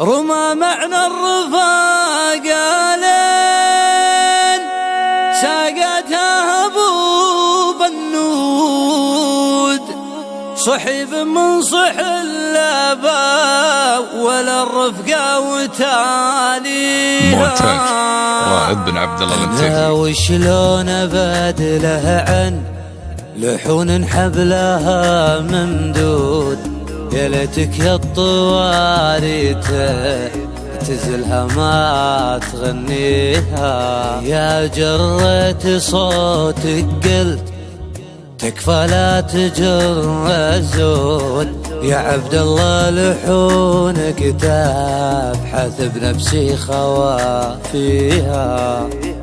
رمى معنى الرفاق لين ساقتها ابو بنود، صحيب من صح الاباء ولا الرفقه وتاليها. مونتاج رائد بن عبد الله بن تيمية. وشلون ابدله عن لحون حبلها ممدود، يا ليتك يا الطواري تزلها ما تغنيها، يا جريت صوتك قلت تكفى لا تجر الزود، يا عبد الله لحونك تبحث بنفسي خوافيها،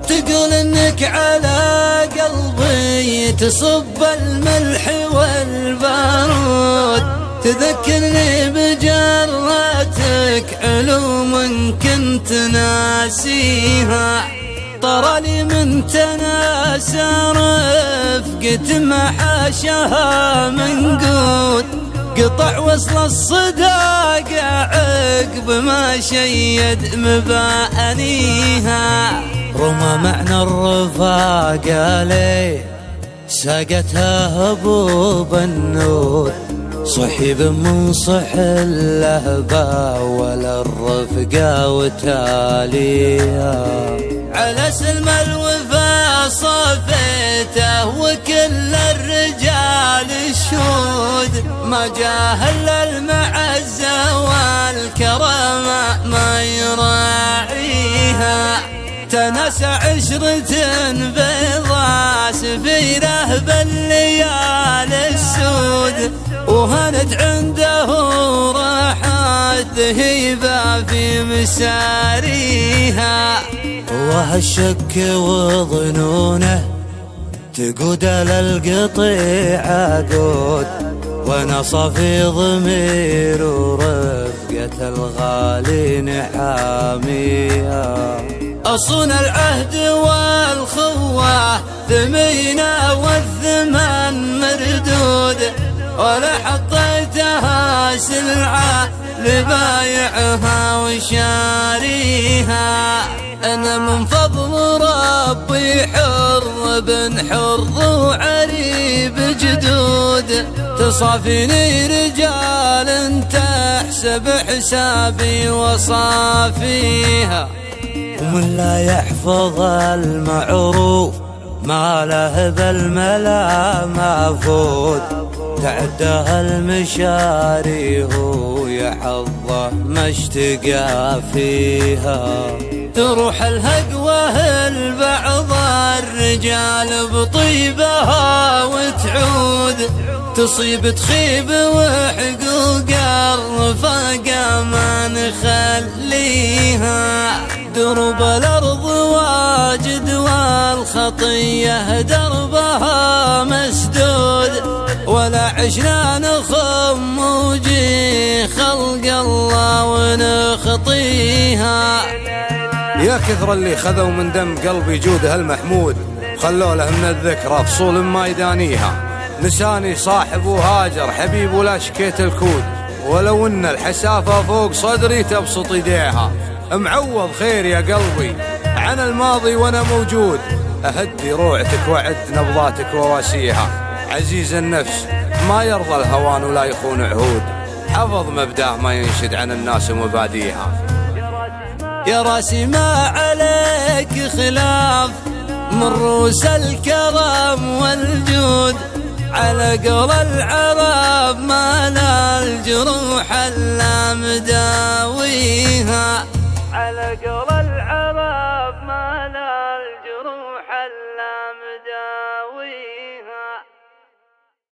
تقول انك على قلبي تصب الملح والبارود، تذكرني بجرتك علوم كنت ناسيها، طرالي من تناسى رفقة ما حاشها منقود، قطع وصل الصداق عقب ما شيد مبانيها. رمى معنى الرفاق لي ساقتها ابو بنود، صحيب من صح اللهبة ولا الرفقة وتاليها، على سلم الوفا صفيته وكل الرجال الشهود، ما جاهل المعزة والكرامة ما يراعيها، تنسى عشرة بيضا سفيرة بالليالي السود، وهنت عنده راحت هيبة في مساريها، وهالشك وظنونه تقود للقطيع عقود، وانا صافي ضمير ورفقة الغالين حاميها، أصون العهد والخوة ثمينة والثمن مردود، ولا حطيتها سلعة لبايعها وشاريها، أنا من فضل ربي حر بن حر وعريب جدود، تصافيني رجال تحسب حسابي وصافيها، ومن لا يحفظ المعروف ما له بالملا مفود، تعدها المشاري هو يحظه ما اشتقى فيها، تروح الهقوة البعض الرجال بطيبها وتعود، تصيب تخيب وحقوق الرفاقة ما نخليها، درب الأرض واجد والخطية دربها مسدود، ولا عشنا نخم وجي خلق الله ونخطيها، يا كثر اللي خذوا من دم قلبي جوده المحمود، خلوا له من الذكرى فصول ما يدانيها، نساني صاحب وهاجر حبيب ولا شكيت الكود، ولو ان الحسافة فوق صدري تبسط يديها، معوض خير يا قلبي عن الماضي وانا موجود، اهدي روعتك وعد نبضاتك وواسيها، عزيز النفس ما يرضى الهوان ولا يخون عهود، حفظ مبداه ما ينشد عن الناس ومباديها، يا راسي ما عليك خلاف من روس الكرم والجود، على قول العرب ما لا الجروح الا مداويها، على قول